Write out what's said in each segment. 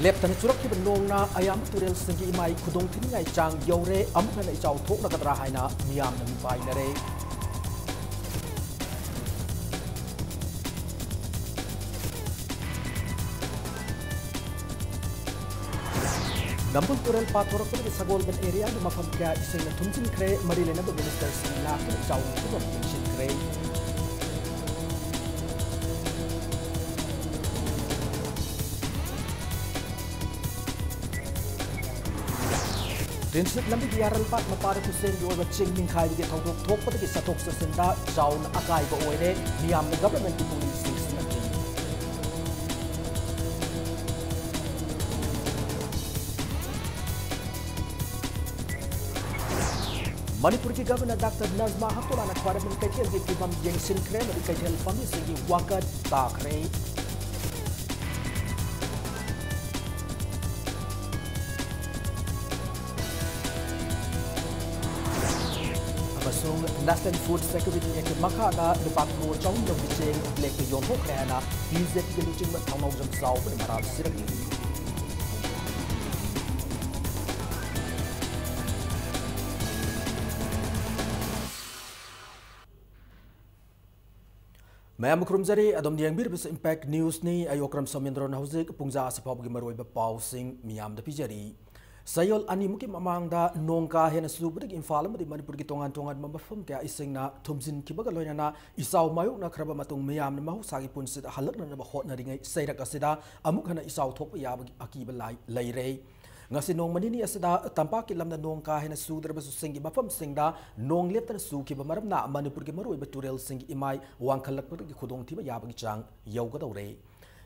leptan churak ki nongna ayam turel singi imai khudong thini ngai chang yore amkan ai chau thok na kadra haina miyam na mi pai nare Nampun turel patorok ko sa Golden area ni mafam kya ising na tumjin kre marile na minister sila ko chau ko tumjin kre Prinsip lambi diaral pat mapare ku sen yo baching ning khai ge thok thok pat ki satok sa senda jaun akai ba oire niam na government ki police na Manipur ki governor Dr. Nazma Hatula na khwara min kaithel gi tibam jeng sin kre na kaithel fami se gi wakat ta kre National Food Security Act makana lepat ko chong dong bicheng lek yon ho khana BJP ke luching ma thangau jam sau pe maral sirang Mayam krumjari adom diang bir bis impact news ni ayokram samendron hauzik pungja sapab gi maroi ba pau sing miyam da pijari Sayol ani muki mamangda nongka hena subrik infal madi Manipur ki tongan mafam kya isingna thumjin kibaga loina isaw mayuk na khraba matung miyam na mahu sagi punsit halak na ba hot na ringai sairak asida amuk hana isaw thok ya akiba laire ngasi nong manini asida tampa ki lamda nongka hena sudra ba singi mafam singda nong letan su ki ba maram na Manipur ki maroi ba turel singi imai wangkhalak ki khudong thiba ya ba chang yau ga dawre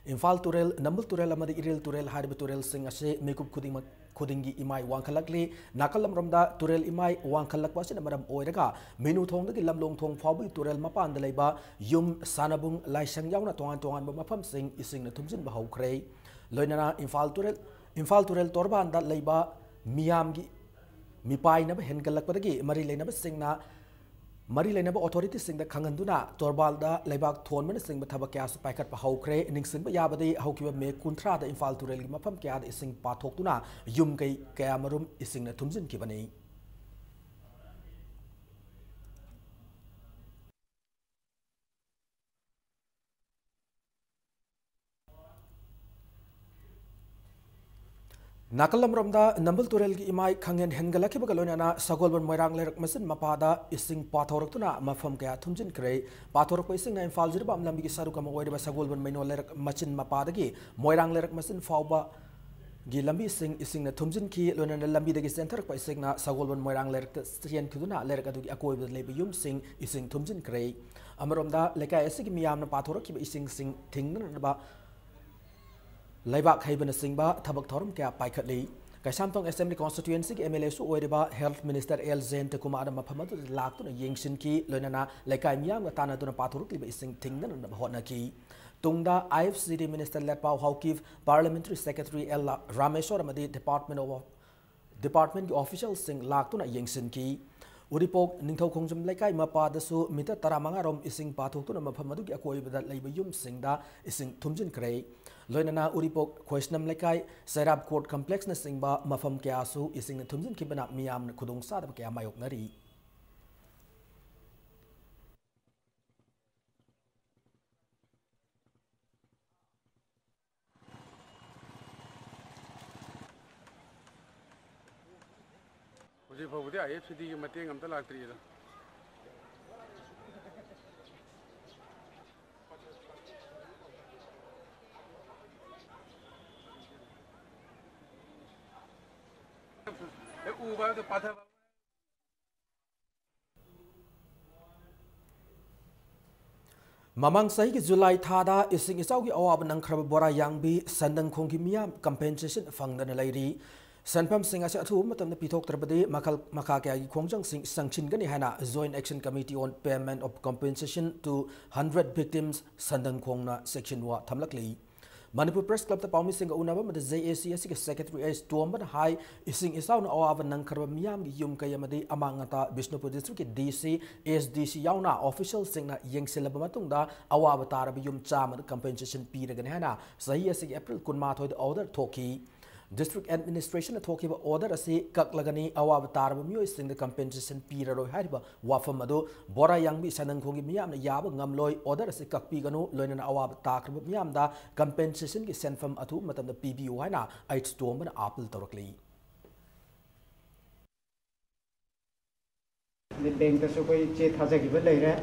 Infal turel nambul turel amadi iril turel harib turel sing ase mekup khudingi imai wangkhalakli nakalam ramda turel imai wangkhalak pasina maram oiraga menu thong dagi lamlong thong phabu turel mapan da leiba yum sanabung laisang yauna tongan ba mafam sing ising na thumjin ba haukrei loinana infal turel torban da leiba miyam gi mipai na ba hengalak padagi mari leina ba singna Mari lain apa authority sing da kanganduna torbal da lebak thon man sing ba thabak kya su paikat pa haukre ningsing ba yabadi haukiba me kuntra da infal turel gi mafam kya da ising pathok tuna yum kai kaya marum ising na thumjin ki bani Nakalam ramda nambul turel gi imai khangen hengalaki bagalona sagolban moirang lerak masin mapada ising pathorak tuna mafam kaya thumjin kre pathorak ko ising na infal jirba amlambi gi saru kam oide ba sagolban maino lerak machin mapada gi moirang lerak masin fauba gi lambi ising na thumjin ki lona lambi dagi center ko ising na sagolban moirang lerak stien kiduna lerak adu gi akoi ba lebe yum ising thumjin kre amaramda lekai ising miyam na pathorak ki ising thingna ba Laibak haibana singba thabak thorum kya paikhatli Kaisantong Assembly constituency ki MLA su oiriba Health Minister El Zain tekuma ada maphamatu laktu na yengsin ki loinana laikai miyam ga tana duna pathuruk liba ising thingna na hotna ki tungda IFCD Minister Lepau Haukif Parliamentary Secretary El Rameshwar amadi Department ki official sing laktu na yengsin ki Uripok ningthau khongjum laikai mapada su mita taramanga rom ising pathuk tu na maphamadu ki akoi bada leiba yum singda ising thumjin krei loinana uripok khosnam laikai Serap Court Complex na singba mafam kya su ising thumjin kibana miyam na khudong sa da kya mayok nari Fawdi IFCD ki mateng amta laktri da Mamang sahi ki July thada ising isau ki awab nang khrab bora yangbi sandang khong ki miyam compensation fangdan lairi Sanpam sing asa thu matam na pithok trabade makha kya gi khongjang sing sanchin gani hana Joint Action Committee on Payment of Compensation to 100 Victims sandang khongna section wa thamlakli Manipur Press Club the Palmi Sing Unaba with the JAC Secretary as Tuamban High ising is out of Nankar Miam Yum Kayamadi Amangata Bishnupur District DC SDC Yauna official sing Yang Silabamatunda Awabatara Yum Cham compensation period Hana Sahi April Kunmato the order Toki. District Administration talking about order as a Kaklagani Awatar Muis in the compensation period of Hariba Wafamado, Bora Yang Bisanan Kongi Miam, Yab Gamloy, order as a Kakpigano, learning Awatar Miamda, compensation is sent from Atu Matam the PBU Hana, I storm and apple directly. The bank does a jet has a given later.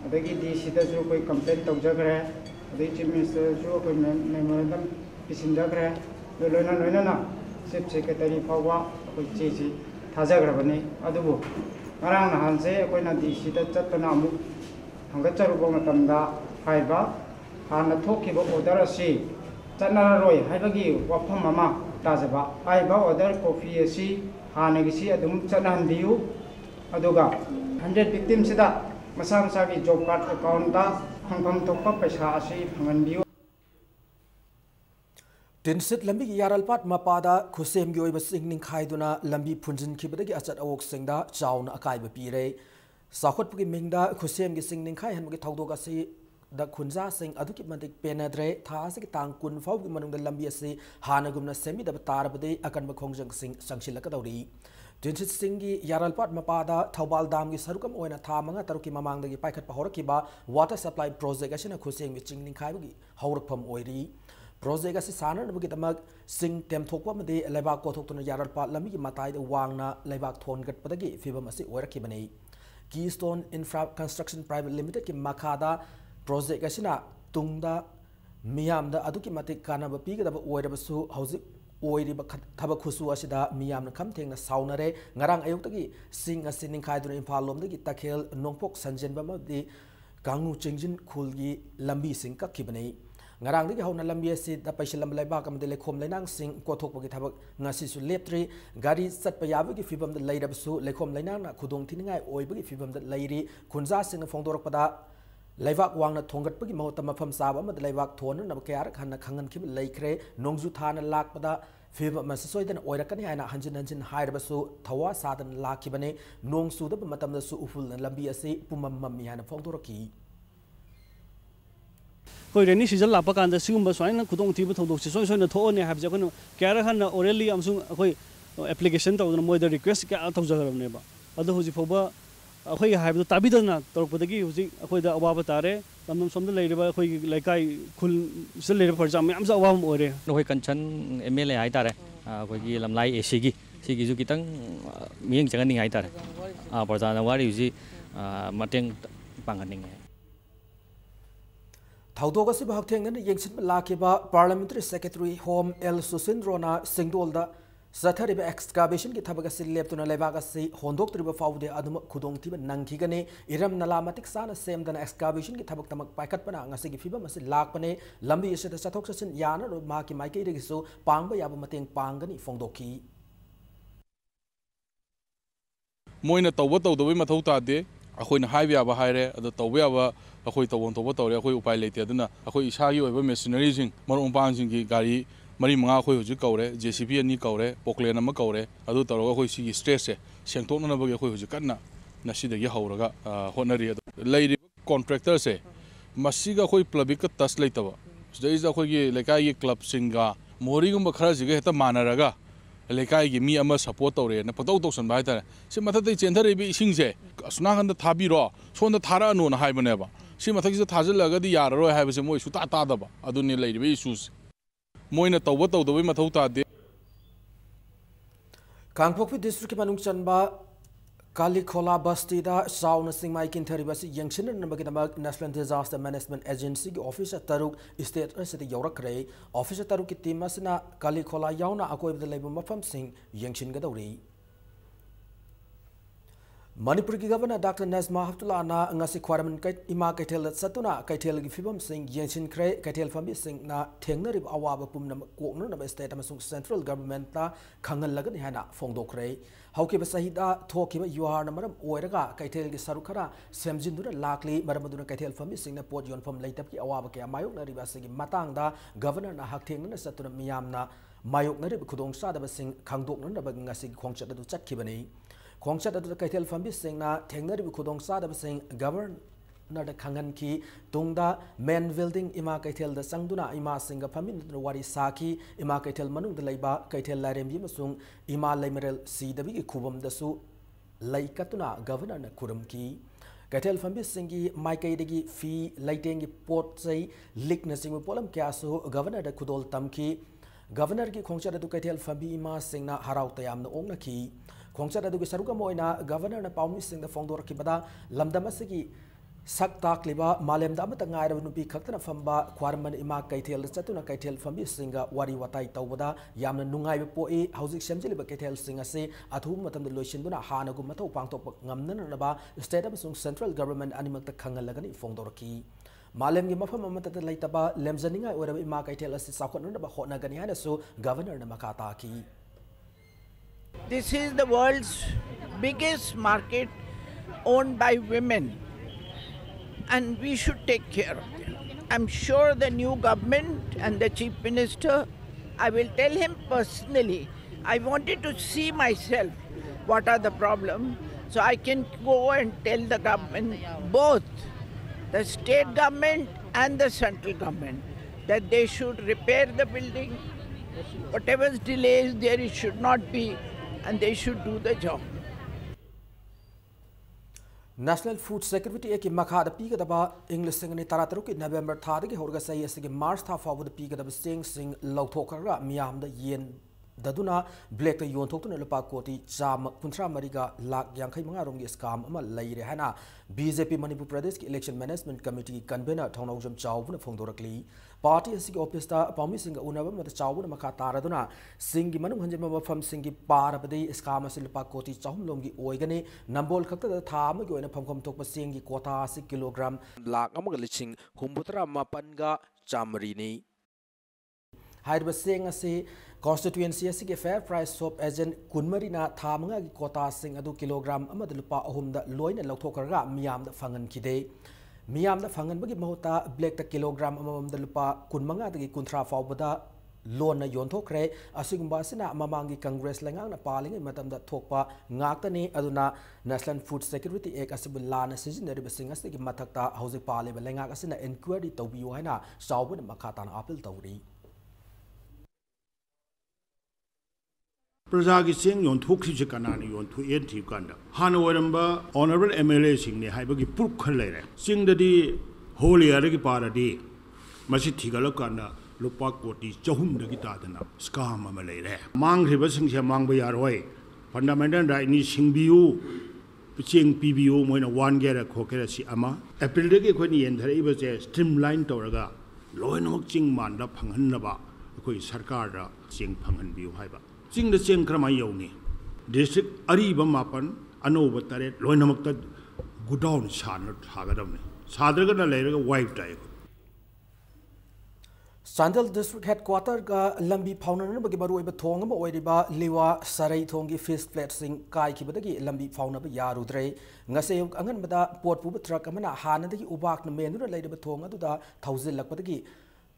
The GDC does a complaint of Jagra, the Chief Minister memorandum is in Jagra. Lona Chief Secretary Pawa, which is Tazagrabani, Adubu. Around Hanse, when at the Shita Chatanamu, Hangacharubangatanda, Haiba, and a talk about Odarasi, Tanaroi, Haibagi, Wapamama, Tazaba, Haiba, Odar, Kofi, C, Hanagisi, Adum Chanandiu, Aduga. 100 victims, Masam Sagi job card account, Hongkong Topa Pesha, Pangandiu. Tinsit lambi yaralpat mapada khusem gi oiba singning khaiduna lambi phunjin khibadagi achat awok singda chauna akai ba pire sakhot pugi mingda khusem gi singning khai han gi thawdoga si da khunja sing aduki madik penadre tha se tang kun fau gi manung da lambi ase hanagumna semi da tarabade akan ba khongjang sing sangsilaka dawri Tinsit singi yaralpat mapada thawbal dam gi sarukam oina tha manga taruki mamang dagi paikhat pa horakiba water supply project asina khusem gi chingning khai gi haurakpham oiri Project as a saner bukit amag sing tem tokwa made lebak kotok to yaral pat lami matai the wangna lebak thon gat padagi fibam asi oraki bane Keystone Infra Construction Private Limited ki makada project asina tungda miyam da aduki matik kana ba pi ga ba oira basu hauzik oiri ba thaba khusu asida miyam na kham thengna saunare ngarang ayuk tagi sing asining khai dun imphal lom dagi takhel nongpok sanjen ba ma di kangu chingjin khulgi lambi sing ka kibane Ngarang di hauna lambi si da paisilam laiba kam de lekhom lainang sing kothok pagi thabak ngasi su leptri gari sat payabu gi fibam da lairab su lekhom lainang na khudong thiningai oibu gi fibam da lairi khunja sing phongdorok pada laibak wangna thongat pagi mahota mafam saba ma da laibak thon na kayar khanna khangan khib laikre nongju thana lak pada fibam ma soidan oirakani haina hanjin hairab su thawa sadan lakibane nongsu da matam da su uful lambi ase pumam mammi hana phongdoraki Koi reni season lapa kan da sigum ba swain khudong thiba thodok si soi na tho ne habja kono kyara khan orally amsung koi application ta odna moi da request ka ta jagar ne ba adu hoji phoba khoi haib da tabi da na torok podagi hoji khoi da awaba tare tamnam somda leiriba khoi laikai khul sil leira farjam yam sa awam ore khoi kanchan MLA ai tare khoi gi lamlai AC gi sigi ju kitang mieng jangan ning ai tare parjana wari hoji mateng panganing Thawdogasi bahak thengna yengsin lakiba Parliamentary Secretary Home L Susindrona Singdolda Sathariba excavation ki thabagasi leptuna lebagasi hondok triba faude adum khudong tiba nangkhigane iram nalamatik sana semdana excavation ki thabak tamak paikat pana ngasi gi fiba masi lakpane lambi ese chathok chasin yana ro ma ki maike regiso pangba yaba mateng pangani fongdoki moina tawba tawdoi mathau tade akhoi na haibe aba haire adu tawbe aba akhoi tawon tawba tawre akhoi upai leite aduna akhoi isagi oiba machinery jing marom pang jing gi gari mari manga akhoi hoji kaure JCB ani kaure poklen ama kaure adu tawra akhoi sigi stress se sengtok na bagi akhoi hoji kanna nasidagi hauraga honari adu leiri contractor se masiga akhoi public ka tas leitaba jai akhoi gi lekai gi club singa mori gum khara jiga heta manaraga lekai gi mi ama support tawre na pataw tawsan bai tare se mathatai chenthare bi ising se asna kan da thabiro sonda thara anu na haibane ba si mathak se thajalaga di yararo haiba se moi suta ta da ba aduni leiri issues moina tawba tawdoi mathau ta de Kangpokpi district manung chanba Kalikhola Basti da Sauna Singmai Kintaribasi Yangshin and National Disaster Management Agency Officer Taruk State City Yorakre Officer Taruk Timasina Kalikhola Yauna Akoi the Labor Mafam Sing Yangshin Gadori Manipur ki Governor Dr. Nazma Haftulla na ngasi khwaraman ima kaithel satuna kaithel gi fibam sing yenchin kre kaithel fambi sing na thengnarib awaba pumna kokna na state amasung central government ta khangal lagani hana fongdokre hauki basahida thokiba yuar na maram oiraga kaithel gi sarukhara semjinduna lakli maramaduna kaithel fambi sing na pot yonfam leitap ki awaba ke amayok na riba sing matangda governor na hakthengna satuna miyamna mayok na rib khudong sadaba sing khangdokna na ngasi khongchat du chatkibani Khongchat adu kaithel fambi sing na thengnari bi khudong sa da sing governor da khangan ki tungda main building ima kaithel da sangduna ima singa fambi wari saki ima kaithel manung da leiba kaithel larem bi masung ima laimerel si da bi khubam da su laikatuna governor na kurum ki kaithel fambi singi maikai dagi fi laitengi pot sei lik na sing polam kya so governor da khudol tamki governor ki khongchat adu kaithel fambi ima sing na harau tayam na ong na ki khongchat adu saruka moina governor na paumi sing da fongdor ki bada lamdam asigi sak tak liba malem da amata ngai rabu nupi khaktana famba khwarman ima kaithel chatuna kaithel fambi singa wari watai tawbada yamna nungai be poi housing semjeliba kaithel singa se athum matam da loisinduna hana gu mathau pangtok ngamna na ba state amsung central government animak ta khangal lagani fongdor ki malem gi mafam amata da laitaba lemjaninga oraba ima kaithel asi sakon na ba hona gani hana so governor na makata ki This is the world's biggest market owned by women, and we should take care of them. I'm sure the new government and the Chief Minister, I will tell him personally, I wanted to see myself what are the problems, so I can go and tell the government, both the state government and the central government, that they should repair the building. Whatever delays there, it should not be, and they should do the job. National Food Security eki makhada pigadaba English singani tarataru ki November thadagi horga sai asigi March tha fawud pigadaba sing lauthokara miyam da yen daduna black ta yon thoktuna lupa koti cham kuntra mariga lak yankhai manga rongi scam ama laire hana BJP Manipur Pradesh ki Election Management Committee convener thongnojam chawbuna phongdorakli party asigi office ta pami singa unaba mata chawbuna makha taraduna singi manung hanjema mafam singi parabadi scam asil lupa koti chahum lomgi oigani nambol khakta da tha amagi oina phamkham thokpa singi kota 10 kilogram lak amaga liching humbutra mapanga chamri ni haidba sing ase constituency asige fair price soap agent kunmarina thamanga gi kota sing adu kilogram amad lupa ahum da loina lauthokara miyam da fangan kide miyam da fangan bagi mahuta black ta kilogram amam da lupa kunmanga da gi kunthra fawbada lona yonthokre asigumba sina mamangi congress langang na paling matam da thokpa ngaktani aduna national food security act asibul lana season da singa asigi mathakta hauji pale lenga asina inquiry tawbiyo haina sawbun makhata na appeal tawri प्रजा की Cheng योंथोक्सी कनानी योंथो N थी कांदा हानवरंबा honourable MLA Singh ने हाइबगी proof खन लेरे Singh ददी whole year की पारदी मसी थिगलो कांदा लुपा कोटी चहुम दगी तादना स्काम अमा लेरे मांगरिबा सिंह से मांगबा यारोय फंडामेंटल राइट नि सिंबियु चेंग पीबीयु मोइना वन गेरा खोकेरा सि अमा एप्रिल दगी खोनि येंधरइबा जे स्ट्रीमलाइन तौरगा लोइनमक चिंग मानदा फंगहनबा अखोइ सरकार दा चिंग फंगहनबियु हाइबा चिंग चेंग क्रम यौनी डिस्ट्रिक्ट अरीब मापन अनौब तरह लोनमक गुडाउन सागदबने साद्रगना लेरगा wife type Sandal District Headquarter ga lambi fauna bagi baru iba thong ma oiriba liwa sarai thongi fish plate sing kai ki badagi lambi fauna ba yaru dre ngase angan bada pot pu truck amana hana dagi ubak na menu leiba thong adu da 1000 lak badagi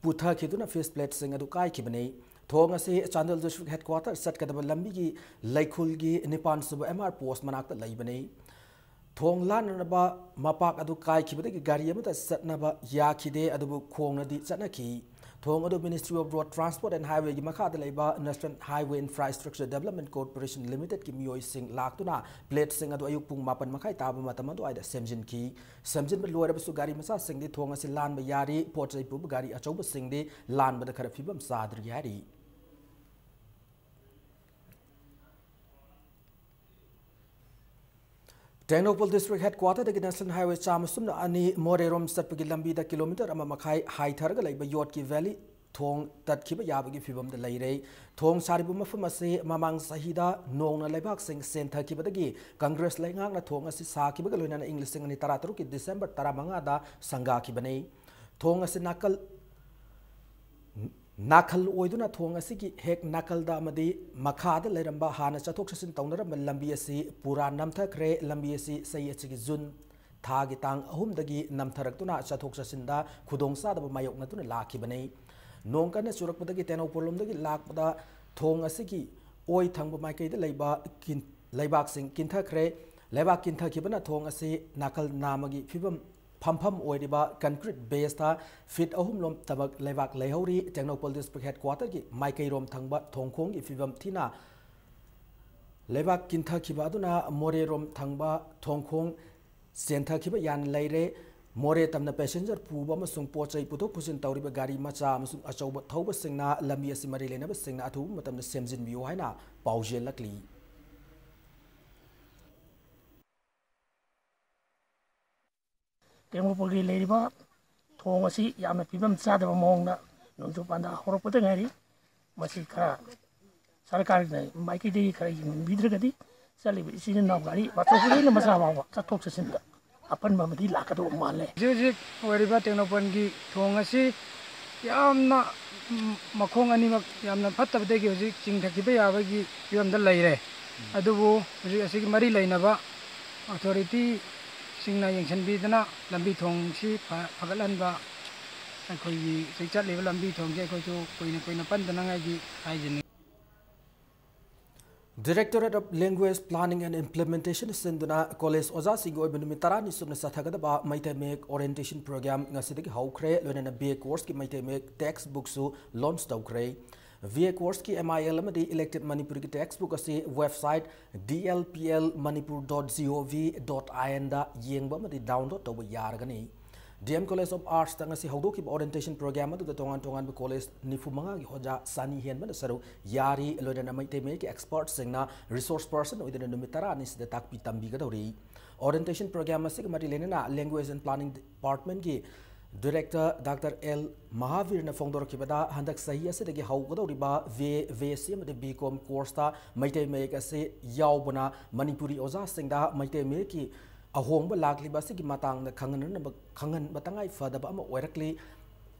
putha khiduna fish plate sing adu kai ki bane thong ase Chandal District Headquarter sat kadaba lambi gi laikhul gi nipan sub MR post manak ta leibane thong lan na ba mapak adu kai ki badagi gari amata satna ba ya khide adu khong na di satna ki thong adu Ministry of Road Transport and Highway gi makha da leiba National Highway Infrastructure Development Corporation Limited ki mioi sing laktuna plate sing adu ayuk pung mapan makai taba matam adu aida semjin ki semjin ba loira su gari masa sing di thong ase lan ba yari pot sai pu gari achau ba sing di lan ba da khara phibam sadri yari Tengnopal District Headquarter the National Highway Chamasumna ani Morerom Satpagi Lambi da kilometer ama makai high tharga laiba yot ki valley thong tat khiba yabagi phibam da leire thong saribu mafam ase mamang sahida nongna lebak sing sentha khibadagi congress laingak na thong ase sa khibaga loina english sing ani tarataru ki december 15 da sanga khibane thong ase nakal oiduna thong asigi hek nakal da amadi makhada leramba hana chathok chasin taunaramba lambi asi pura namthakre lambi asi sai achigi jun thagi tang ahum dagi namtharaktuna chathok chasin da khudong sa da mayok natuna lakhibane nongkana churakpadagi tenopolom dagi lakpada thong asigi oi thangba maikai da leibak sing kinthakre leibak kinthakibana thong asi nakal namagi phibam Pam oidiba concrete base ta fit ahum lom tabak levak leihori technopol district headquarter ki maikai rom thangba thongkhong ki fibam thina levak kintha khiba aduna more rom thangba thongkhong sentha khiba yan leire more tamna passenger puba masung pochai puthok pusin tawriba gari macha amasung achauba thauba singna lambi asi mari lenaba singna athu matamna semjin biu haina paujel lakli Manipuri leriba thong asi yamna pibam chadaba mongna nongju panda horopota ngari masi khara sarkar nei maiki de khara bidragadi sali isin na gari batokuri na masa bawa chatok chasin apan mamadi lakado male ji wariba tenopon gi thong asi yamna makhong ani yamna fattabdegi hoji chingthakiba yabagi yamda leire adubu hoji asigi mari leinaba authority singna yengsan bidana lambi thong si phagalan ba khoi sichat level lambi thong je khoi chu koina pandana ngai gi haijini Directorate of Language Planning and Implementation sinduna college oza singo ibnu tarani subna sathagada ba maite mek orientation program ngasidagi haukre loina BA course ki maite mek textbook su launch tawkre VA course की MIL में elected Manipur की textbook असी website dlplmanipur.gov.in दा येंगबा में download तो वो यार Ghani DM College of Arts तंग असी हौदो की orientation program में तो तोंगान बे college निफुमंगा की होजा सानी हेन में सरो यारी लोडन अमिते में की expert सिंगना resource person उधर नुमितरा निस्ते ताक पी तंबी गदौरी orientation program में से मरी लेने ना language and planning department की Director Dr. L. Mahavir na fongdor kibada handak sahi ase dagi haugadoriba VSc amade BCom course ta maitei mek ase yaubana Manipuri oza singda maitei mek ki ahongba lakliba se ki matang na khangan batangai fadaba ama oirakli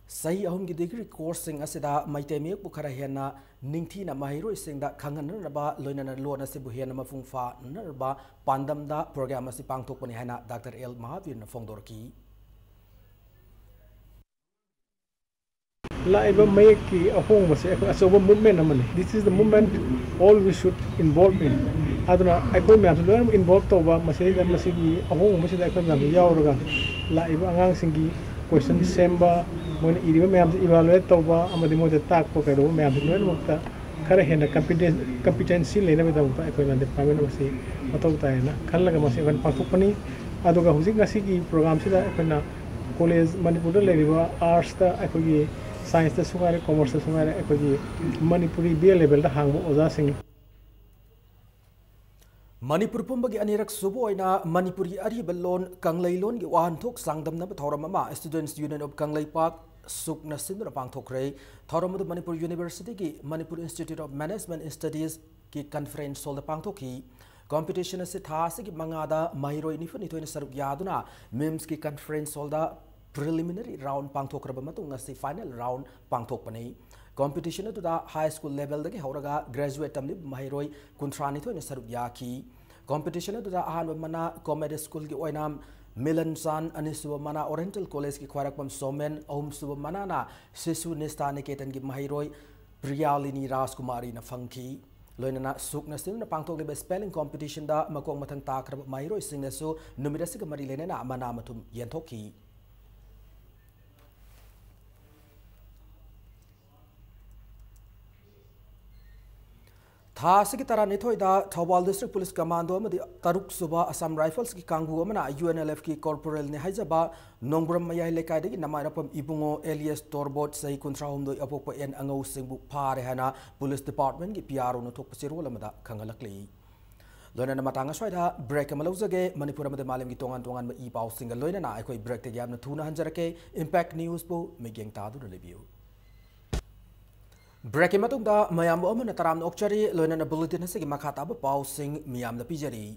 sahi ahum ki degree course sing ase da maitei mek bukhara hena ningthi na mahiroi singda khangan na ba loina na lona se bu hena mafungfa na ba pandam da program ase pangthok pani hena Dr. L. Mahavir na fongdor ki Laiba mayaki ahong mase asoba movement amani. This is the movement all we should involve in. Aduna aiko me aso learn involve to ba mase da masigi ahong mase da aiko me yauraga laiba angang singi question semba mon iriba me am evaluate to ba amadi mo tak ko kado me am learn mukta khara hena competency lena me da mukta aiko me department mase matau ta na khallaga mase kan pakupani aduga husik ngasigi program sida aiko na college Manipur da leriba arts ta aiko gi Science the Sungare, Commerce the Sungare, Manipuri BA level the Hang Oza Singh. Manipur Pumbagi Anirak Suboina, Manipuri Aribalon, Kanglai Lon, Wan Tok Sangdam Nabatorama, Students Union of Kanglai Park, Sukna Sindra Pangtokre, Thoramu Manipur University, Manipur Institute of Management Studies, Ki Conference Sol the Pangtoki, Competition as it has Mangada, Mahiro Inifani to Saruk Yaduna, Mims Ki Conference Sol the preliminary round pangthok raba matung si final round pangthok pani competition to the high school level dagi horaga graduate tamni mahiroi kuntrani thoi na saruk yaki competition to the ahan mana comedy school ki oinam Milan San Anisuba Mana Oriental College ki khwarakpam Somen Om Suba Mana na Sisu Nista Niketan ki mahiroi Priyalini Raskumari na fangki loina sukna sim na pangthok le spelling competition da makong mathang takrab mahiroi singna su numerasi ka mari lena na mana matum yenthoki Thasi ki tara nithoi da Thawal District Police Commando amadi Taruk Suba Assam Rifles ki kangu amana UNLF ki corporal ne haijaba Nongbram mayai lekai dagi namarapam ibungo Elias Torbot sai kuntra humdoi apokpa en angau singbu pare hana Police Department ki PRO no thok pasirol amada khangalakli loina na matanga soida break amalawjage Manipur amade malam ki tongan ma I paw single loina na aikoi break te yamna thuna hanjarake Impact News po megeng tadu review Break matungda mayam omana taram okchari loinana bulletin hasigi makata ba pausing miyam da pijari.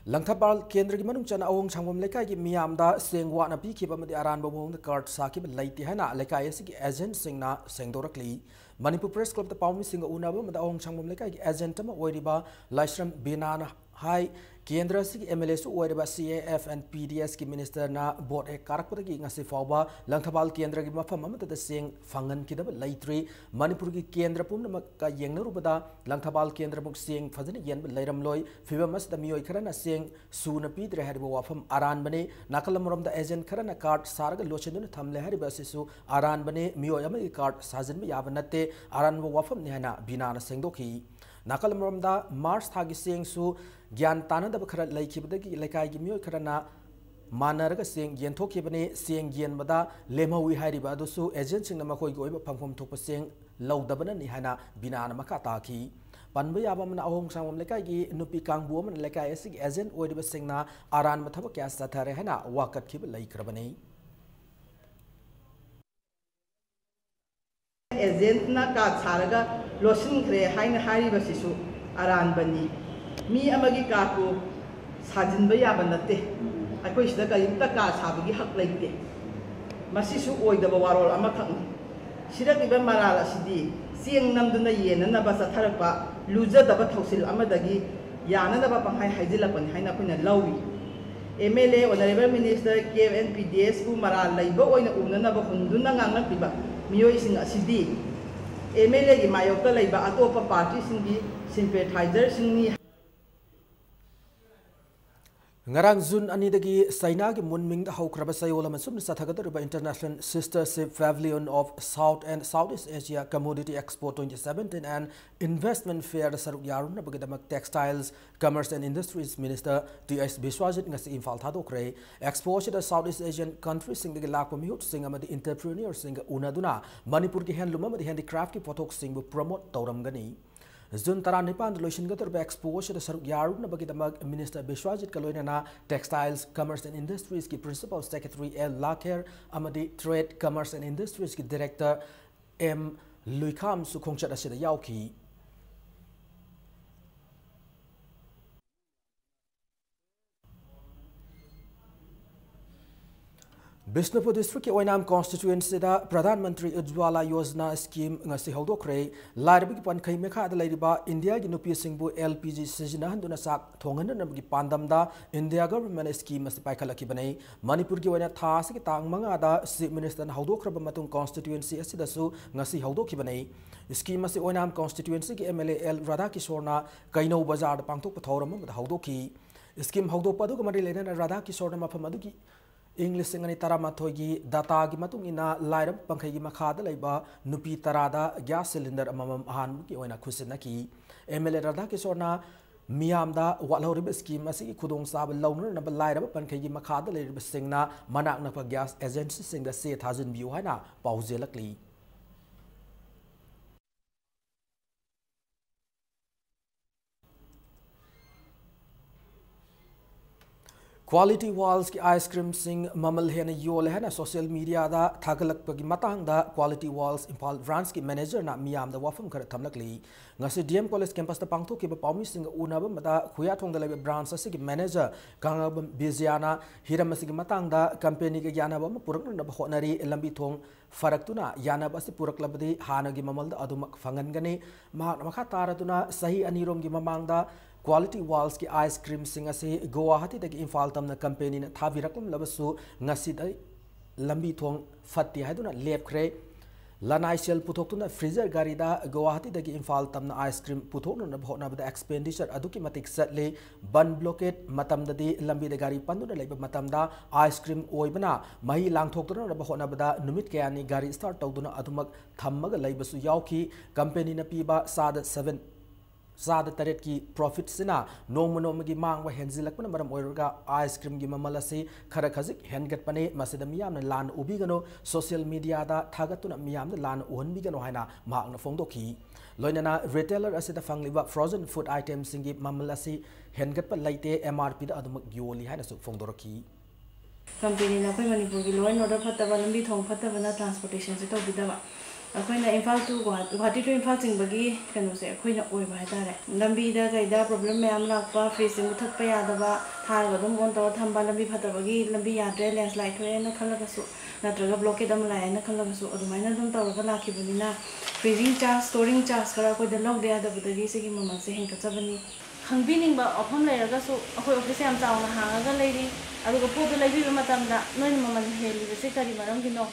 Langthapal kendra gi manung chana awong changwam lekai gi miyam da sengwa na pi khiba madi aran ba wong da card sakib laiti hana lekai asigi agent singna sengdorakli. Manipur Press Club da pawmi singa una ba mada awong changwam lekai gi agent ma oiriba Laishram Binana Hai Kendra sig MLA su oiriba CAF and PDS ki minister na board e karakpata gi ngasi fawba Langthapal kendra gi mafam amata da seng fangan ki da laitri Manipur ki kendra pumna makka yengna rubada Langthapal kendra muk seng fazani yen lairam loi fibamas da miyoi kharana seng suna pidre hariba wafam aran bane nakalam rom da agent kharana card sarga lochenduna thamle hariba sisu aran bane miyoi amagi card sajin ba yabanatte aran ba wafam ni hana binana sengdokhi nakalam rom da Mars thagi seng su Gyan Tana da Bakara Laikibaki Lakai Gimio Karana Manaraga Sing Yen Tokibane Sing Yen Bada Lemawi Hariba Dosu agents in the Makoi Goiba Pangum Topa Sing Low Dabana Nihana Binana Makataki Panbayabam Ahong Sam Lakai Nupi Kang woman Lakai agent Oiba Singna Aran Matabakas Satarehana Wakat Kib Laikrabane Agent na ka Saraga Losin Kre Hain Hariba Sisu Aran Bani Mi amagi ka ko sajin ba yaban natte akoi sida ka yimta ka sabagi hak laite masisu oidaba warol ama khang sida kiba marala sidi sieng namduna yena na ba satharpa luja daba thausil amadagi yana daba panghai haijilapani haina koina lawi MLA Honorable Minister KF and PDS ku maral laiba oina unana ba hunduna ngangnak biba miyoi sing asidi MLA gi mayokta laiba atopa party singi sympathizer singni Ngarang Jun Anidagi Saina gi Munming the Hokraba Sayola Masum Sathagadar International Sistership Pavilion of South and Southeast Asia Commodity Expo 2017 and Investment Fair Saruk Yaruna Bagadamak Textiles, Commerce and Industries Minister T.S. Biswajit Ngasi Infal Thadokre Expo the Southeast Asian countries sing the Lakpamihut sing amadi entrepreneur sing Unaduna Manipur ki handloom amadi handicraft ki potok sing promote Tauramgani Zun Taranipan Lucian Gutter Expo the Saruk Yarun Bagidamag Minister Bishwajit Kaloinana Textiles, Commerce and Industries ki Principal Secretary L. Laker Amadi Trade, Commerce and Industries ki Director M. Luikam Sukongchat Asida Yauki Bishnupur District ki Oinam constituency da Pradhan Mantri Ujjwala Yojana scheme ngasi hodokre lairbi pan khai mekha da lairiba India gi nupi singbu LPG sijina handuna sak thongan na gi pandam da India government scheme mas paikhala ki banai Manipur gi oina tha se ki tang manga da chief minister na hodokraba matung constituency asida su ngasi hodok ki banai scheme mas Oinam constituency gi MLA L Radha Kishore na Kaino Bazar da pangthok pathoram da hodoki scheme hodok padu ko mari lena Radha Kishore na mafam adu ki English singani taramathogi data gi matung ina lairam pangkhai gi makhada leiba nupi tarada gas cylinder amamam ahan ki oina khusina ki MLA Radha Kishore na miyamda walhorib scheme asi khudong sab lawner na lairam pangkhai gi makhada leirib singna manak na gas agency singda se thajin view haina pauzelakli Quality walls ki ice cream sing mamal hena yol hena social media da thagalak pagi matang da quality walls impal branch ki manager na miyam da wafam khar thamlakli ngasi DM college campus da pangtho ki ba pawmi sing unaba mata khuya thong da lebe branch asi ki manager kanga biziana hiram asi ki matang da company ki yana ba purak na ba honari lambi thong faraktuna yana ba si purak labdi hana gi mamal da adumak fangan gani makha taratuna sahi anirom gi mamang da Quality walls ki ice cream singa se Guwahati dagi Infal tamna company na thabiraklam labasu ngasi dai lambi thong fatti haiduna lepkhre lanai sel puthokuna freezer gari da Guwahati dagi Infal tamna ice cream puthokna na bhona bada expenditure aduki matik satle ban blockade matam dadi lambi da gari panduna leiba matam da ice cream oibana mahi langthokna na bhona bada numit kayani gari start tawduna adumak thammaga leibasu yauki company na piba sada 7 Sada taret ki profit sina nomo gi mangwa henzilak pana maram oirga ice cream gi mamala se khara khazik hengat pane masida miyam na lan ubigano social media da thagatuna miyam na lan uhonbigano haina mahang na fongdoki loinana retailer asida fangliba frozen food items singi mamala se hengat pa laite MRP da adumak gyoli haina su fongdoroki company na koi Manipur gi loin order phattaba lambi thong phattaba na transportation se to bidaba ꯑꯩꯈꯣꯏꯅ Imphal to Guwahati to Imphal ꯆꯤꯡꯕꯒꯤ ꯀꯩꯅꯣꯁꯦ ꯑꯩꯈꯣꯏꯅ ꯑꯣꯏꯕ ꯍꯥꯏꯇꯥꯔꯦ ꯂꯝꯕꯤꯗ ꯀꯩꯗ problem ꯃꯌꯥꯝ ꯂꯥꯛꯄ ꯐ꯭ꯔꯤꯖꯁꯦ ꯃꯨꯊꯠꯄ ꯌꯥꯗꯕ ꯊꯥꯔꯒ ꯑꯗꯨꯝ ꯑꯣꯟ ꯇꯧꯔ ꯊꯝꯕ ꯂꯝꯕꯤ ꯐꯠꯇꯕꯒꯤ ꯂꯝꯕꯤ ꯌꯥꯗ꯭ꯔꯦ ꯂꯦꯟꯁ꯭ꯂꯥꯏꯗ ꯊꯣꯛꯑꯦꯅ ꯈꯜꯂꯒꯁꯨ ꯅꯠꯇ꯭ꯔꯒ ꯕ꯭ꯂꯣꯀꯦꯠ ꯑꯃ ꯂꯥꯛꯑꯦꯅ ꯈꯜꯂꯒꯁꯨ ꯑꯗꯨꯃꯥꯏꯅ ꯑꯗꯨꯝ ꯇꯧꯔꯒ ꯂꯥꯛꯈꯤꯕꯅꯤꯅ ꯐ꯭ꯔꯤꯖꯤꯡ ꯆꯥꯔꯖ ꯁ꯭ꯇꯣꯔꯤꯡ ꯆꯥꯔꯖ ꯈꯔ ꯑꯩꯈꯣꯏꯗ ꯂꯧꯗ ꯌꯥꯗꯕꯗꯒꯤ ꯁꯤꯒꯤ ꯃꯃꯜꯁꯦ ꯍꯦꯟꯒꯠꯆꯕꯅꯤ ꯈꯪꯕꯤꯅꯤꯡꯕ ꯋꯥꯐꯝ ꯂꯩꯔꯒꯁꯨ ꯑꯩꯈꯣꯏ ꯑꯣꯐꯤꯁ ꯌꯥꯝ ꯆꯥꯎꯅ ꯍꯥꯡꯉꯒ ꯂꯩꯔꯤ ꯑꯗꯨꯒ ꯄꯣꯠꯇꯨ ꯂꯩꯕꯤꯕ ꯃꯇꯝꯗ ꯅꯣꯏꯅ ꯃꯃꯜ ꯍꯦꯜꯂꯤꯕꯁꯦ ꯀꯔꯤ ꯃꯔꯝꯒꯤꯅꯣ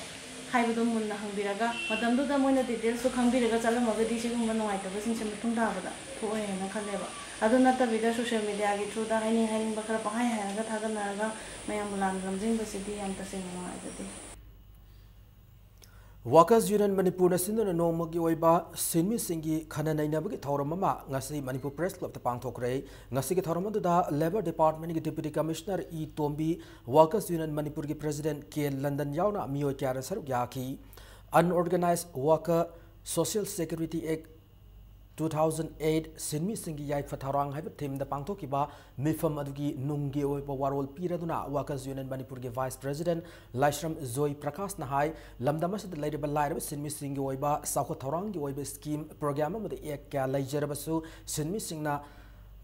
ꯍꯥꯏꯕꯗꯣ ꯃꯨꯟꯅ ꯍꯪꯕꯤꯔꯒ ꯃꯇꯝꯗꯨꯗ ꯃꯣꯏꯅ ꯗꯤꯇꯦꯜꯁꯁꯨ ꯈꯪꯕꯤꯔꯒ ꯆꯠꯂꯝꯃꯒꯗꯤ ꯁꯤꯒꯨꯝꯕ ꯅꯨꯡꯉꯥꯏꯇꯕꯁꯤꯡꯁꯦ ꯃꯇꯨꯡ ꯇꯥꯕꯗ ꯊꯣꯛꯑꯣꯏꯅ ꯈꯜꯂꯦꯕ ꯑꯗꯨ ꯅꯠꯇꯕꯤꯗ ꯁꯣꯁꯤꯌꯦꯜ ꯃꯤꯗꯤꯌꯥꯒꯤ ꯊ꯭ꯔꯨꯗ ꯍꯥꯏꯅꯤꯡꯕ ꯈꯔ ꯄꯪꯍꯥꯏ ꯍꯥꯏꯔꯒ ꯊꯥꯒꯠꯅꯔꯒ ꯃꯌꯥꯝꯕꯨ ꯂꯥꯟꯅ ꯂꯝꯖꯤꯡꯕꯁꯤꯗꯤ ꯌꯥꯝ ꯇꯁꯦꯡꯅ ꯅꯨꯡꯉꯥꯏꯖꯗꯦ Workers Union Manipur National Nomagi Oiba Sinmi Singi Khana Nainabagi Thauramama Ngasi Manipur Press Club the Pangthokre Ngasi Thauramada Labour Department Deputy Commissioner E Tombi Workers Union Manipur ki President K London Yauna Mio Kyara Saruk Yaki Unorganized Worker Social Security Act 2008 Sinmi Singi Yai Fatharang have a team the Pangtokiba Mifam Adugi Nungi Oiba Warol Piraduna Workers Union Manipur ki Vice President Laishram Zoe Prakash Nahai Lamdamas the Lady Balai Sinmi Singi Oiba Sako Tharangi Oiba scheme program with the Eka Laijarabasu Sinmi Singna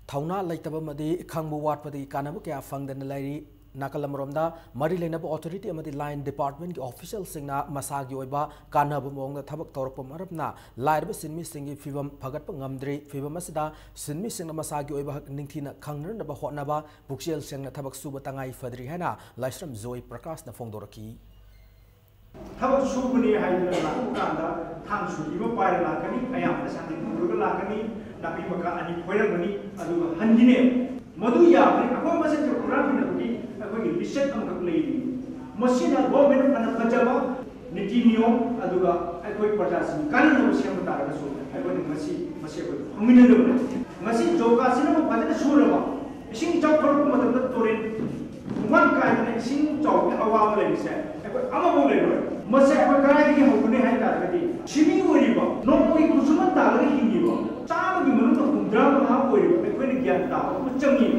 Tauna Laitabamadi Kangbu Wat for the Kanabuka Fang the Lady Nakalamronda Marilenab Authority Amadi Line Department official Singna Masagi Oiba Kanabumong the Tabak Torpomarabna Laiba Sinmi Singi Fivam Pagat Pangamdri Fivamasida Sinmi Singna Masagi Oiba Nintina Kangner Naba Hotnaba Bukshel Singna Tabak Subatangai Fadri Hana Laishram Zoe Prakash na Fongdoraki Tabak Subuni Hydra Kanda Tansu Ivo Pai Lakani Ayam Sandi Ruga Lakani Napimaka and Poyamani Adu Hanjine Maduya Ako Masan Kurapinaki अगर list हम कब ले ली machine है government अन पंजाबा नीति नियम अदुगा अकोई प्रजासी कानून machine बता रहा सो अकोई मशी मशी को हमिने दो मशी जोका सिना में बातें सुरवा इसिंग जॉब पर को मतलब तोरे वन का है इसिंग जॉब के अवाव ले से अकोई अमा बोले रो मशी अकोई कराई की होने है ताकि शिमी ओरिबा नो कोई कुसुमन तालगे हिंगीबा चाम की मनु तो कुंद्रा महा ओरिबा अकोई ने ज्ञान ता उच्चंगी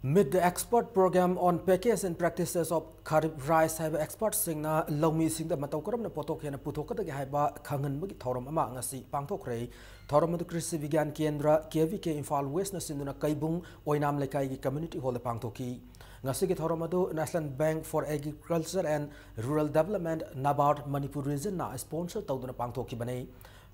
Mid the expert program on packages and practices of Kharif rice have experts singna Lomi sing the Matokaram na Potokena Putoka Haiba Kangan Mugi Thorum Amang si Pangtokre Thorum Krisi Vigan Kendra KVK Infal West na Sinduna Kaibung Oinam Lekai Community Hall Pangtoki Ngasigi Thoromado National Bank for Agriculture and Rural Development Nabard Manipur region na sponsor Tawduna Pangtoki Bane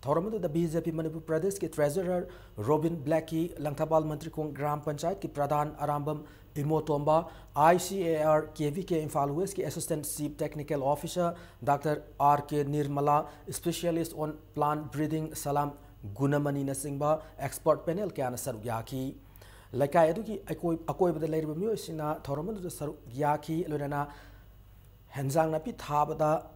Thoramadu the BJP Manipur Pradesh ki Treasurer Robin Blackie Langtabal Mantri Kong Gram Panchayat ki Pradhan Arambam Imotomba ICAR KVK Infal West ki Assistant Chief Technical Officer Dr. R.K. Nirmala Specialist on Plant Breeding Salam Gunamani Nasingba Expert Panel Kiana Sarugyaki Lakai Eduki Akoi the Lady Musina Thoramadu the Sarugyaki Lurana Henzang Napi Tabada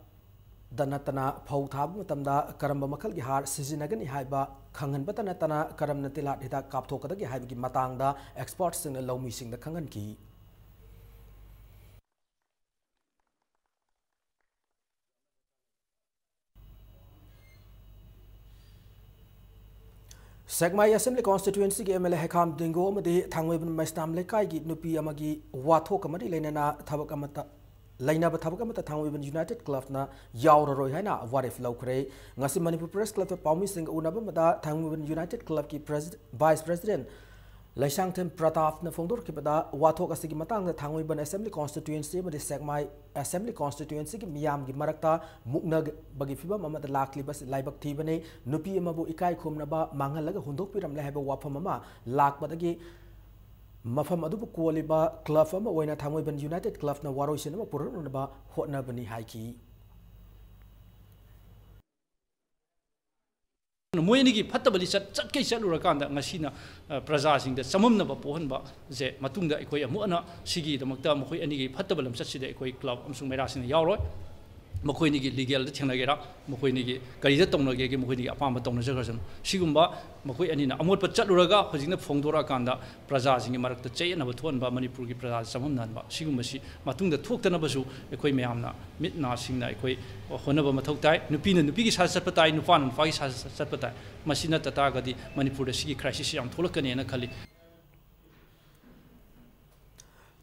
Danatana Pautab Mutamda Karamba Makal Gihar Sizinagan Haiba Kangan Batanatana Karam Natila Hita Kaptoka the Habi Matanga exports in a low missing the Kangan key. Segmai Assembly Constituency MLA Hekam Dingo Madi Tangwebin Mastam Lekai Nupi Amagi Watoka Madi Lenana Tabakamata Laina Batabamata Town United Club na Yaura Royana, what if Locre, Nasi Manipur Press Club of Palmising Unabamada, Town United Club ki Vice President Laishangtem Prataf na Fondor Kipada, Watoka Sigimatang, the Town Assembly Constituency, but the Segmai Assembly Constituency, Miam Gimarakta, Muknag Bagifiba, Mama the Lakli Bas Libak Tibane, Nupi Mabu Ikai Kumnaba, Mangalaga Hundopiram Lehaba Wapamama, Lak Badagi. Mafam Adubu Kualiba Club of Wayna Tangwaban United Club na Waro Cinema Purunaba Hotna Bani Haiki. Moyni Patabali Chatke Chalurakanda, Machina, Prazasing, the Samum Naba Pohanba, Ze Matunda Equa Mona, Sigi, the Makta Mokoi, and Patabalam Sachi Equa Club, Sumeras in the Yauro. Mokoinigi legal Tinagera, Mokoinigi, Garizaton Gagi, Mokini, Apamaton Jefferson, Shigumba, Mokoi and Amor Pachaluraga, Hosing the Fondora Kanda, Prazas in Marak the Chay and Abatuan by Manipuri Prazas, Samunanba, Shigumashi, Matunda Tokanabasu, Equi Meamna, Mitna Singna Equi, or Honaba Matotai, Nupin and Nupigis has Sapatai, Nufan and Fais has Sapatai, Masina Tatagadi, Manipur, the Sigi crisis, and Tolokani and Kali.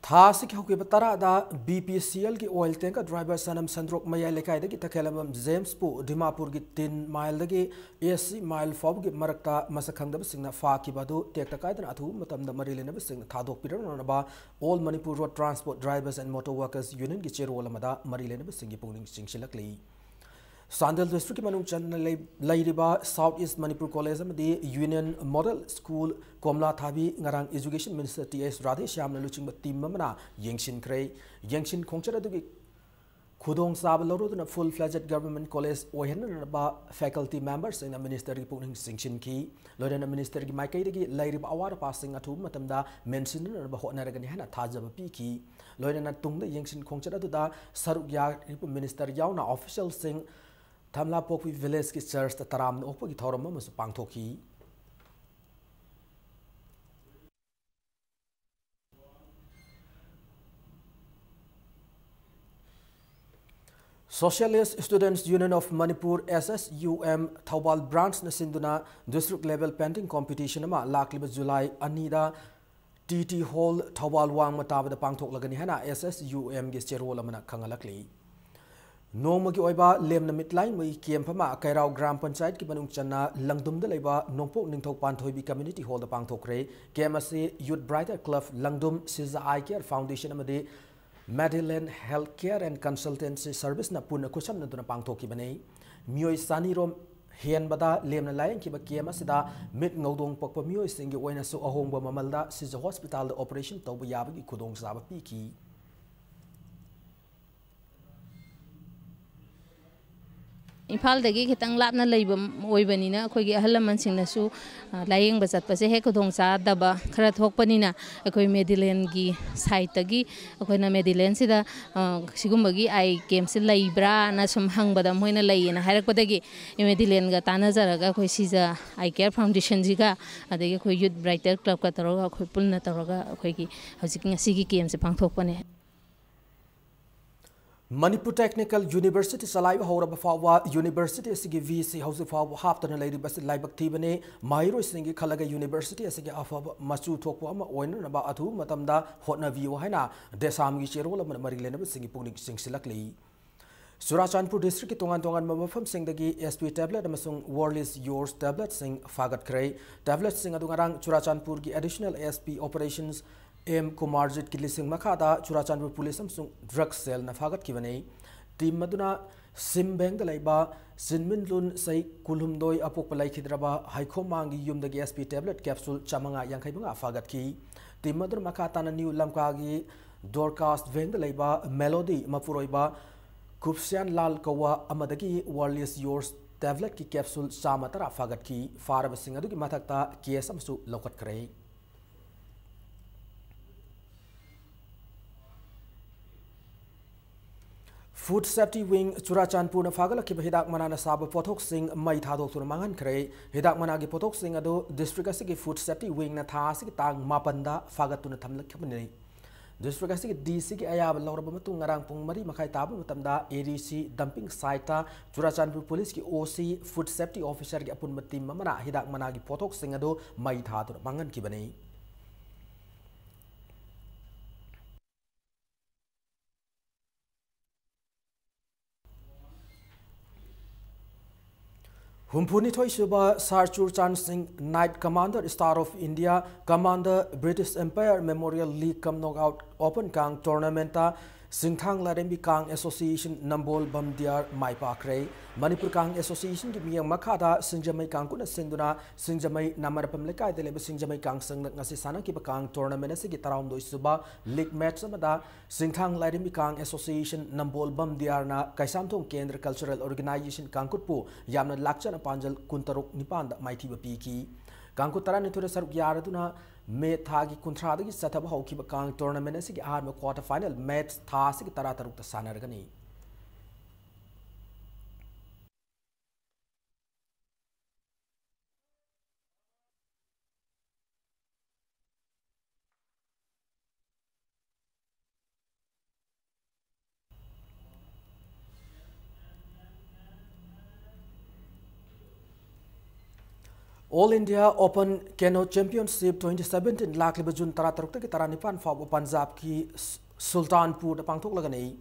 थासिक हौके बतारादा BPCL की oil tanker driver सनम संद्रोक मया लेकाय दगी तखेलम James पु दिमापुर की 3 mile दगी 80 mile फॉब की मरकता मसखंगदब सिंगना फाकिबदु टेक्टा कायदन अथु मतमदा मरिलेनब सिंग थादोक पिरनबा all Manipur road transport drivers and motor workers union की चेरोल अमदा मरिलेनब सिंगी पुंगनिंग सिंगसिलकली Sandal district की मनुंग चन लाइरिबा साउथ ईस्ट मणिपुर कॉलेज अमदी यूनियन मॉडल स्कूल कोमला थाबी ngarang education minister TS Radhe Shyam लुचिंग टीम मना येंगसिनख्रे येंगसिन खोंगचर अदुगी खुदोंग साब लरोदना फुल फ्लेजेड गवर्नमेंट कॉलेज ओहेनबा फैकल्टी मेंबर्स इन मिनिस्टर की पुंगनिंग सिंगसिन की लोरेना मिनिस्टर की माइकैदगी लाइरिबा अवार पासिंग अथु मतमदा मेंशन नरबा होनरगनी हना थाजब पी की लोरेना तुंगदा येंगसिन खोंगचर अदुदा सरुक या minister याउना official Singh Thamla Pokwi village ki church ta taram no opagi thoram ma su pangthoki Socialist Students Union of Manipur SSUM Thawbal branch na sinduna district level painting competition ma lakliba July anida TT Hall Thawbal wang matabada pangthok lagani hana SSUM gi cherol amana khangalakli नोंम की ओइबा लेम नमित लाई मई केम फमा कैराव ग्राम पंचायत की बनुंग चन्ना लंगदुम द लेबा Nongpok Ningthou Panthoibi community hall द पांगथोकरे केम असे youth brighter club Langdum सिजा आई केयर फाउंडेशन अमदे मेडिलेन health care and consultancy service न पुन खुसम नदुना पांगथोकी बने मियोय सानी रोम हेन बदा लेम न लायंग की केम असिदा मिट ngौदोंग पकप मियोय सिंगी ओइनासु अहोंगबा ममलदा सिजा हॉस्पिटल द ऑपरेशन तौब याबगी खुदोंग साबा पीकी इम्फालदगी खितंग लापना लैबम ओइबनिना अखोइगी अहलमनसिंगनसु लायेंग चटपसे हे खुदोंग चादबा खरा थोकपनिना अखोइ मेडिलेनगी साइटगी अखोइना मेडिलेनसिदा सिगुम्बगी आई केमसे लैब्रा ना सुम हंगबदा मोइना लैयेना हायरकपदगी मेडिलेनगा तानाजरगा अखोइ सिजा आई केयर फाउंडेशन जिगा अदगी अखोइ यूथ ब्राइटर क्लब का तरोगा अखोइ पुलना तरोगा अखोइगी हजिक ngasi केमसे पांगथोकपने Manipur Technical University Salaiba Horaba Fawa University asigi VC House Fawa Haftana Lady Bas Laibak Tibane Mairo Singi Kalaga University asigi Afab Masu Tokwa Oina Naba Atu Matamda Hotna View Haina Desamgi Cherola Marilena Singi Punik Sing Silakli Surachanpur District Tongan Tongan Mabafam Singdagi SP tablet Amasung World is Yours tablet Sing Fagat Kray tablet Sing Adungarang Surachanpur ki additional SP operations M Kumarjit ki lising makada Churachandpur police amsung drug cell na fagat kibane team maduna sim bank da laiba sinmin lun sai kulhumdoi apok palai khidraba haikho mangi yumdagi SP tablet capsule chamanga yankhai banga fagat ki team maduna makata na new lamka gi doorcast bank da laiba melody mapuroiba kupsian lal kawa amadagi world is yours tablet ki capsule samatara fagat ki farab singadu ki mathakta case amsu lokat krai Food Safety Wing Churachandpur na fagal ki hidak manana sab pothok sing mai thadok tur mangan kre hidak managi pothok sing ado district asigi Food Safety Wing na tha asigi tang mapanda fagat tuna thamlak khamni district asigi DC ki ayab lawrab matung ngarang pung mari makai tabu matamda ADC dumping site ta Churachandpur police ki OC Food Safety Officer ki apun matim mamana hidak managi pothok sing ado mai thadur mangan ki bane Humpuni Toy Suba Sarchur Chan Singh Knight Commander Star of India Commander British Empire Memorial League Come Knockout Open Kang Tournament Singthang Larembi Kang Association Nambol Bamdiar Maipa Kray Manipur Kang Association ki miyang makada Singjamai Kang kuna sinduna Singjamai namarapam lekai deleba Singjamai Kang Sing ngasi sana ki Kang Tournament asigi taram do suba league match samada Singthang Larembi Kang Association Nambol Bamdiar na Kaisantong Kendra Cultural Organization Kangkutpu yamna lakchana panjal kuntarok nipanda maithiba piki Kangkutara nitura saruk yaraduna मे थागी कुंथ्रादगी सथब हौखिबा कांग tournament असigi आर्म quarter final match था असigi तरा तरुक सानरगनी All India Open Canoe Championship 2017 lakliba Jun 13 ki taranipan fa Punjab ki Sultanpur pangthok lagani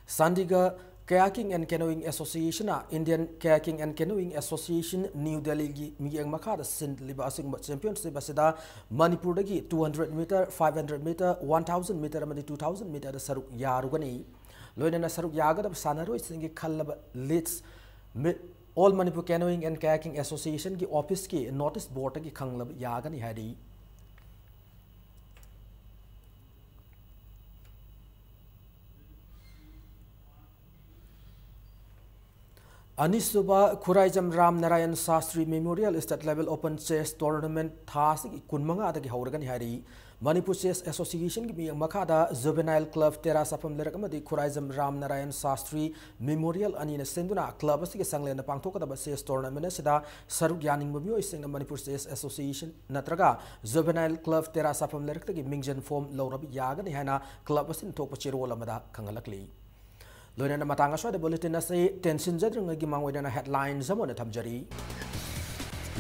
Sandiga Kayaking and Canoeing Association Indian Kayaking and Canoeing Association New Delhi gi miyang makada sin liba asing championship asida Manipur dagi 200 meter 500 meter 1000 meter amadi 2000 meter da saruk yarugani loina saruk yagada sanaroi singi khallaba leads All Manipur Canoeing and Kayaking Association की office की notice board की खंगलब यागनी है री अनिसुबा Khuraijam Ram Narayan Shastri memorial state level open chess tournament था से कुनमंगा आदि हौरगनी है री Manipur Chess Association की मियंग मखादा Juvenile Club तेरा सफम लेरक मदी खुराइजम राम नारायण शास्त्री मेमोरियल अनि ने सेंदुना क्लब असि के संगले न पांगथोकदब चेस टूर्नामेंट सिदा सरुक Yaning मबियो इसिंग Manipur Chess Association नत्रगा Juvenile Club तेरा सफम लेरक तगी मिंगजन फॉर्म लौरब यागनि हैना क्लब असिन थोक चिरोल अमदा खंगलकली लोइना मतंग अस्वाद बुलेटिन असि टेंशन जद्रंग गी मांगोइना headline जमोन थमजरी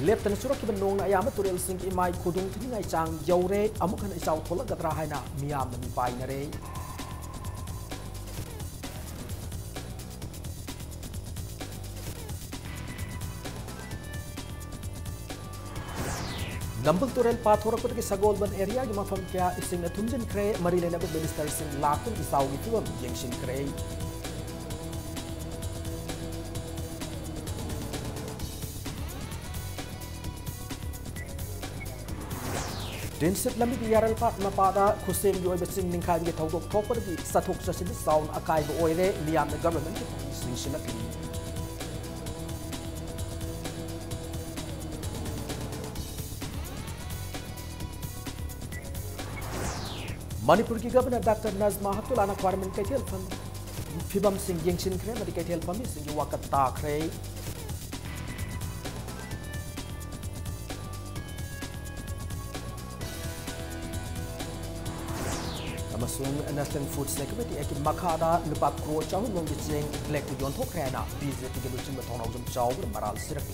Leptan surak ki benong na ayam turil sing imai kudung tingai chang yaure amukan isau tholak gatra haina miyam ni pai na re Nambal turel pathorak ko ki sagolban area gi mafam kya ising na thumjin kre mari lena ko minister sing lakun isau gi tuam yengshin kre Dinsit lami di yaral pat mapada kusem yoy besing ningkai gi thawdok thokpar gi sathok sasin sound akai bo oire liam the government ki sing silak Manipur ki governor Dr. Nazma Hatul anak parliament kai thel pham phibam sing yengshin kre mari kai thel pham sing wakat ta kre Amasung National Food Security eki makada lupa kro chahun mong jeng black yon thok rena BJP ke luchin ba thonau jum chaw maral sirak